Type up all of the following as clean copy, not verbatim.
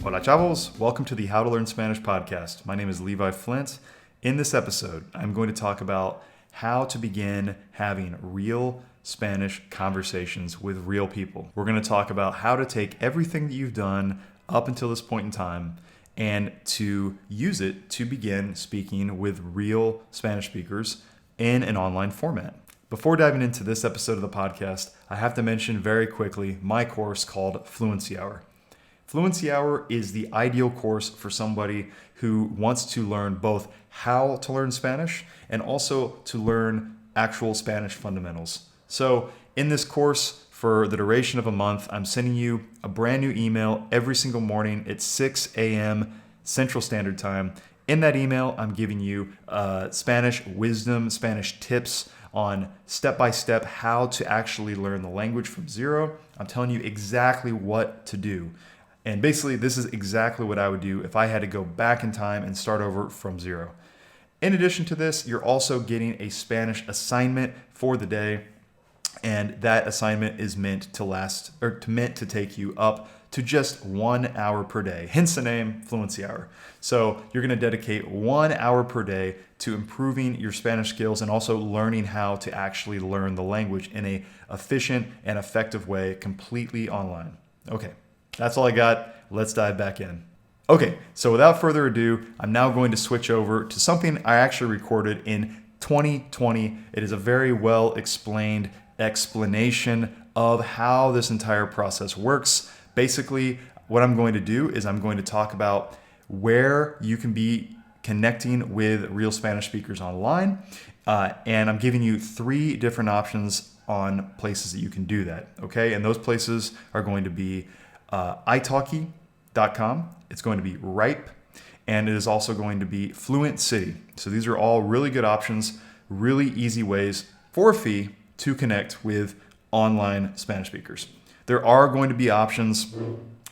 Hola chavos, welcome to the How to Learn Spanish podcast. My name is Levi Flint. In this episode, I'm going to talk about how to begin having real Spanish conversations with real people. We're going to talk about how to take everything that you've done up until this point in time and to use it to begin speaking with real Spanish speakers in an online format. Before diving into this episode of the podcast, I have to mention very quickly my course called Fluency Hour. Fluency Hour is the ideal course for somebody who wants to learn both how to learn Spanish and also to learn actual Spanish fundamentals. So in this course, for the duration of a month, I'm sending you a brand new email every single morning at 6 a.m. Central Standard Time. In that email, I'm giving you Spanish wisdom, Spanish tips on step-by-step how to actually learn the language from zero. I'm telling you exactly what to do. And basically, this is exactly what I would do if I had to go back in time and start over from zero. In addition to this, you're also getting a Spanish assignment for the day. And that assignment is meant to take you up to just 1 hour per day, hence the name Fluency Hour. So you're going to dedicate 1 hour per day to improving your Spanish skills and also learning how to actually learn the language in an efficient and effective way, completely online. Okay, that's all I got. Let's dive back in. Okay, so without further ado, I'm now going to switch over to something I actually recorded in 2020. It is a very well explained explanation of how this entire process works. Basically, what I'm going to do is I'm going to talk about where you can be connecting with real Spanish speakers online. And I'm giving you 3 different options on places that you can do that. Okay, and those places are going to be Italki.com. It's going to be Ripe, and it is also going to be Fluent City. So these are all really good options, really easy ways for a fee to connect with online Spanish speakers. There are going to be options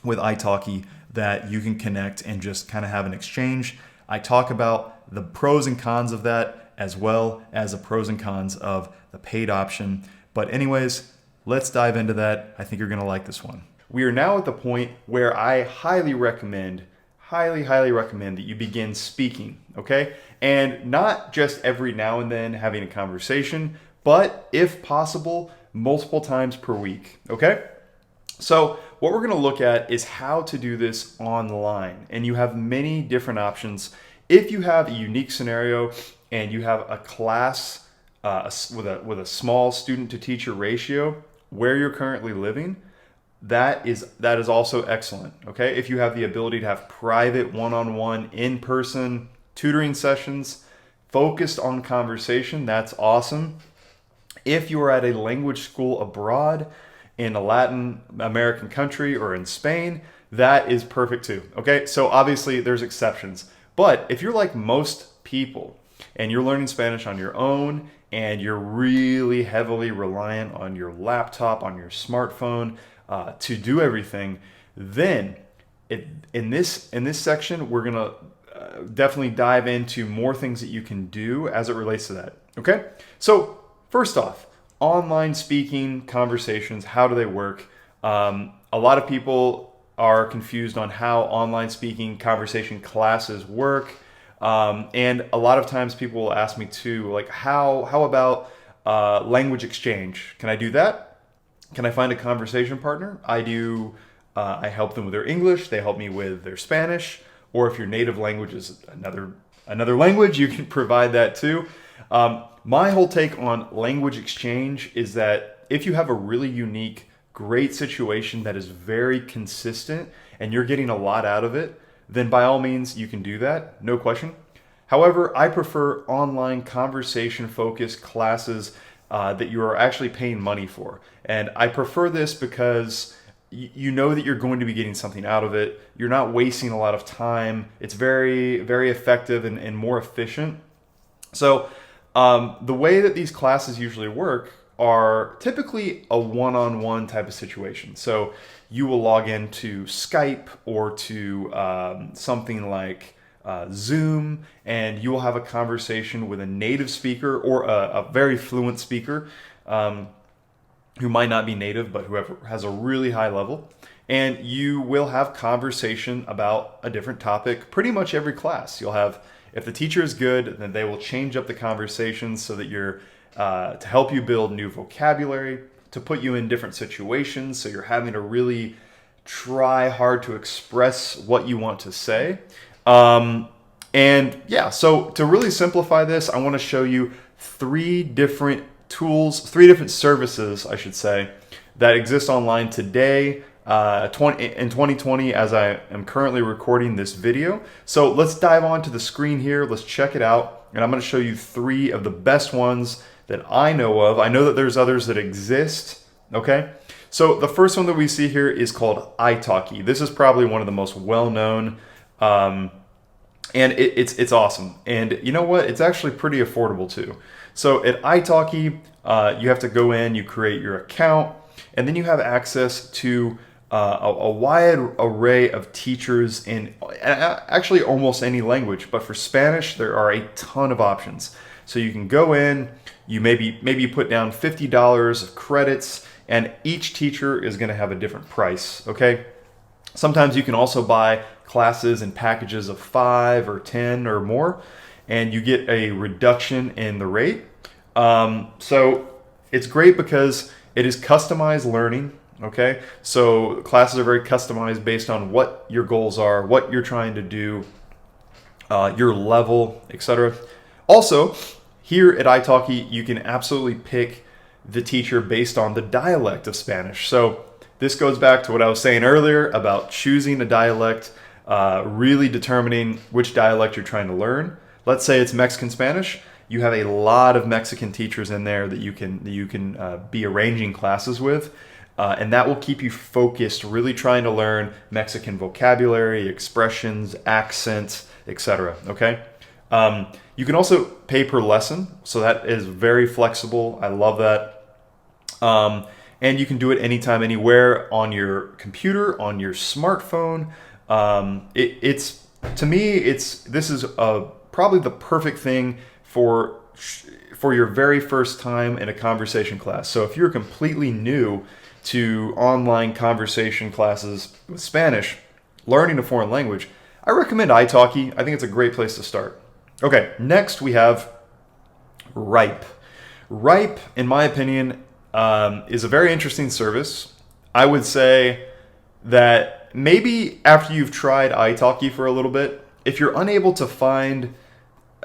with Italki that you can connect and just kind of have an exchange. I talk about the pros and cons of that as well as the pros and cons of the paid option. But anyways, let's dive into that. I think you're going to like this one. We are now at the point where I highly recommend that you begin speaking, okay? And not just every now and then having a conversation, but if possible, multiple times per week, okay? So what we're gonna look at is how to do this online. And you have many different options. If you have a unique scenario and you have a class with a small student to teacher ratio where you're currently living, that is also excellent, okay? If you have the ability to have private one-on-one in-person tutoring sessions focused on conversation, that's awesome. If you are at a language school abroad in a Latin American country or in Spain, that is perfect too, okay? So obviously there's exceptions, but if you're like most people and you're learning Spanish on your own and you're really heavily reliant on your laptop, on your smartphone to do everything, then in this section, we're gonna definitely dive into more things that you can do as it relates to that, okay? So first off, online speaking conversations, how do they work? A lot of people are confused on how online speaking conversation classes work. And a lot of times people will ask me too, like, how about language exchange? Can I do that? Can I find a conversation partner? I do. I help them with their English. They help me with their Spanish. Or if your native language is another language, you can provide that too. My whole take on language exchange is that if you have a really unique, great situation that is very consistent and you're getting a lot out of it, then by all means you can do that, no question. However, I prefer online conversation-focused classes that you are actually paying money for. And I prefer this because you know that you're going to be getting something out of it. You're not wasting a lot of time. It's very, very effective and more efficient. So the way that these classes usually work are typically a one-on-one type of situation. So you will log into Skype or to something like Zoom, and you will have a conversation with a native speaker or a very fluent speaker who might not be native, but whoever has a really high level. And you will have conversation about a different topic pretty much every class. You'll have, if the teacher is good, then they will change up the conversation so that you're, to help you build new vocabulary, to put you in different situations. So you're having to really try hard to express what you want to say. And yeah, so to really simplify this, I want to show you 3 different tools, 3 different services, I should say, that exist online today in 2020 as I am currently recording this video. So let's dive onto the screen here. Let's check it out. And I'm going to show you 3 of the best ones that I know of. I know that there's others that exist. Okay. So the first one that we see here is called Italki. This is probably one of the most well-known, and it's awesome. And you know what? It's actually pretty affordable too. So at Italki, you have to go in, you create your account, and then you have access to a wide array of teachers in actually almost any language. But for Spanish, there are a ton of options. So you can go in, you maybe you put down $50 of credits, and each teacher is going to have a different price. Okay. Sometimes you can also buy classes in packages of 5 or 10 or more, and you get a reduction in the rate. So it's great because it is customized learning. Okay, so classes are very customized based on what your goals are, what you're trying to do, your level, etc. Also, here at Italki, you can absolutely pick the teacher based on the dialect of Spanish. So this goes back to what I was saying earlier about choosing a dialect, really determining which dialect you're trying to learn. Let's say it's Mexican Spanish. You have a lot of Mexican teachers in there that you can be arranging classes with, and that will keep you focused, really trying to learn Mexican vocabulary, expressions, accents, etc. Okay. You can also pay per lesson, so that is very flexible. I love that. And you can do it anytime, anywhere, on your computer, on your smartphone. This is probably the perfect thing for your very first time in a conversation class. So if you're completely new to online conversation classes with Spanish, learning a foreign language, I recommend Italki. I think it's a great place to start. Okay, next we have Ripe. Ripe, in my opinion, is a very interesting service. I would say that maybe after you've tried Italki for a little bit, if you're unable to find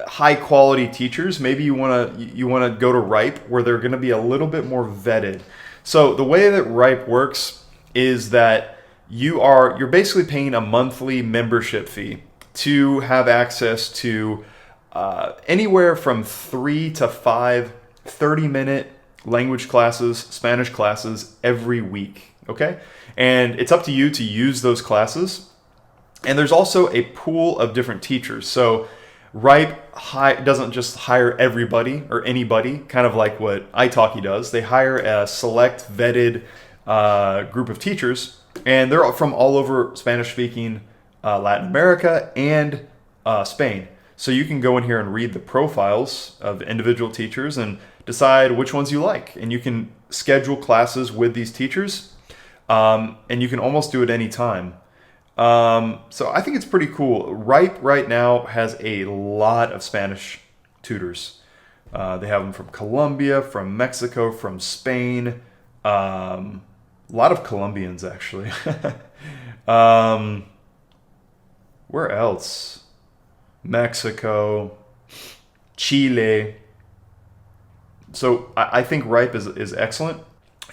high quality teachers, maybe you want to go to Ripe, where they're going to be a little bit more vetted. So the way that Ripe works is that you're basically paying a monthly membership fee to have access to anywhere from 3 to 5 30-minute language classes, Spanish classes every week. Okay, and it's up to you to use those classes. And there's also a pool of different teachers. So Ripe doesn't just hire everybody or anybody, kind of like what Italki does. They hire a select vetted group of teachers, and they're from all over Spanish-speaking Latin America and Spain. So you can go in here and read the profiles of individual teachers and decide which ones you like. And you can schedule classes with these teachers, and you can almost do it any time. So I think it's pretty cool. Ripe right now has a lot of Spanish tutors. They have them from Colombia, from Mexico, from Spain. A lot of Colombians, actually. Where else? Mexico, Chile. So I think Ripe is excellent.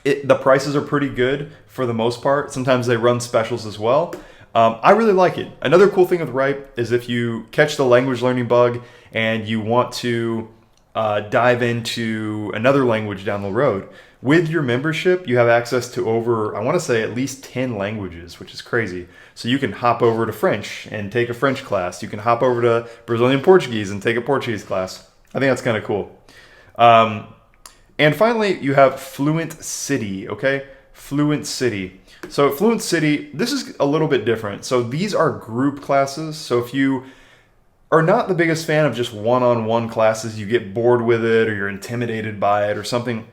The prices are pretty good for the most part. Sometimes they run specials as well. I really like it. Another cool thing with Ripe is if you catch the language learning bug and you want to dive into another language down the road, with your membership, you have access to over, I want to say, at least 10 languages, which is crazy. So you can hop over to French and take a French class. You can hop over to Brazilian Portuguese and take a Portuguese class. I think that's kind of cool. And finally, you have Fluent City, okay? Fluent City. So Fluent City, this is a little bit different. So these are group classes. So if you are not the biggest fan of just one-on-one classes, you get bored with it or you're intimidated by it or something,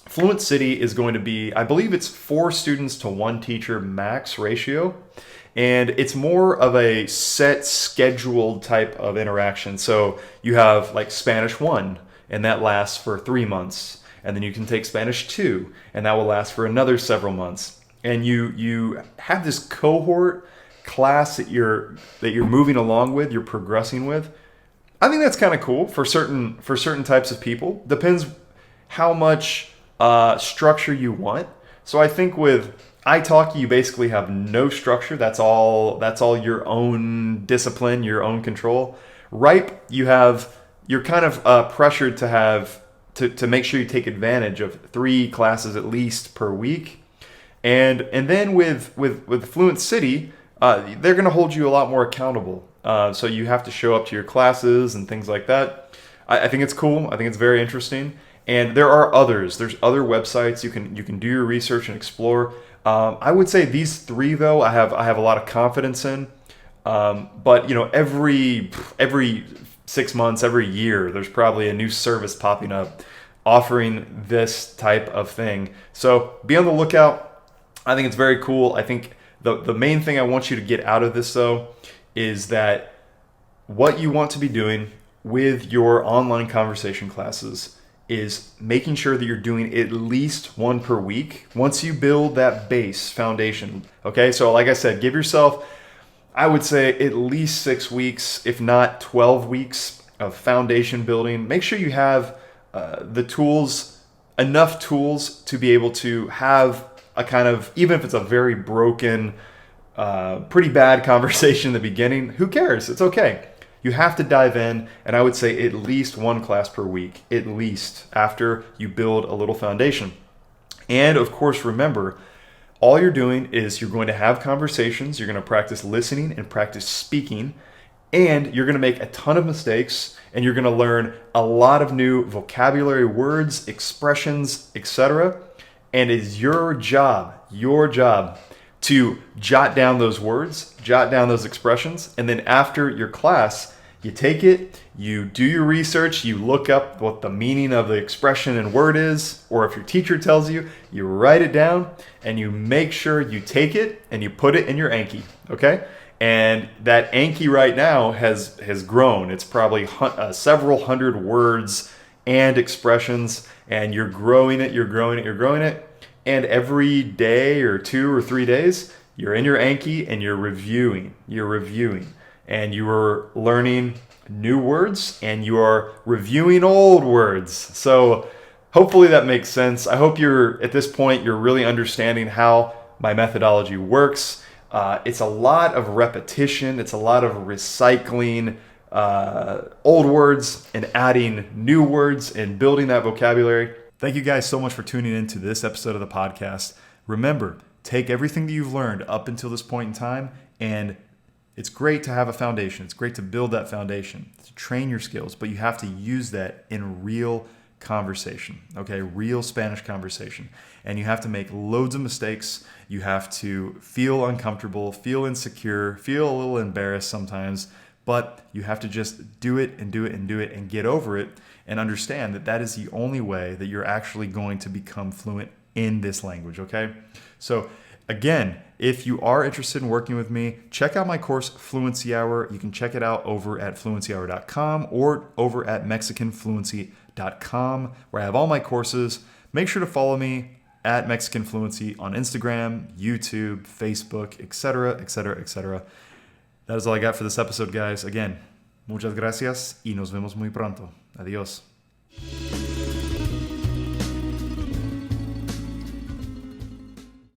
Fluent City is going to be, I believe it's 4 students to 1 teacher max ratio. And it's more of a set scheduled type of interaction. So you have like Spanish 1, and that lasts for 3 months. And then you can take Spanish 2, and that will last for another several months. And you have this cohort class that you're moving along with, you're progressing with. I think that's kind of cool for certain types of people. Depends how much structure you want. So I think with Italki, you basically have no structure. That's all your own discipline, your own control. Ripe, you're kind of pressured to have to make sure you take advantage of 3 classes at least per week. And then with Fluent City, they're going to hold you a lot more accountable. So you have to show up to your classes and things like that. I think it's cool. I think it's very interesting. And there are others. There's other websites you can do your research and explore. I would say these 3 though I have a lot of confidence in. But every 6 months, every year, there's probably a new service popping up offering this type of thing. So be on the lookout. I think it's very cool. I think the main thing I want you to get out of this though is that what you want to be doing with your online conversation classes is making sure that you're doing at least 1 per week once you build that base foundation. Okay, so like I said, give yourself, I would say, at least 6 weeks, if not 12 weeks of foundation building. Make sure you have enough tools to be able to have a kind of, even if it's a very broken, pretty bad conversation in the beginning, who cares? It's okay. You have to dive in, and I would say at least 1 class per week, at least, after you build a little foundation. And of course, remember, all you're doing is you're going to have conversations, you're going to practice listening and practice speaking, and you're going to make a ton of mistakes, and you're going to learn a lot of new vocabulary, words, expressions, etc. And it's your job to jot down those words, jot down those expressions, and then after your class, you take it, you do your research, you look up what the meaning of the expression and word is, or if your teacher tells you, you write it down, and you make sure you take it and you put it in your Anki, okay? And that Anki right now has grown. It's probably several hundred words and expressions, and you're growing it. And every day or 2 or 3 days, you're in your Anki and you're reviewing, and you are learning new words and you are reviewing old words. So hopefully that makes sense. I hope at this point, you're really understanding how my methodology works. It's a lot of repetition. It's a lot of recycling old words and adding new words and building that vocabulary. Thank you guys so much for tuning in to this episode of the podcast. Remember, take everything that you've learned up until this point in time, and it's great to have a foundation. It's great to build that foundation, to train your skills, but you have to use that in real conversation, okay? Real Spanish conversation. And you have to make loads of mistakes. You have to feel uncomfortable, feel insecure, feel a little embarrassed sometimes, but you have to just do it and get over it and understand that that is the only way that you're actually going to become fluent in this language, okay? So again, if you are interested in working with me, check out my course, Fluency Hour. You can check it out over at fluencyhour.com or over at mexicanfluency.com, where I have all my courses. Make sure to follow me at Mexican Fluency on Instagram, YouTube, Facebook, etc. That is all I got for this episode, guys. Again, muchas gracias y nos vemos muy pronto. Adiós.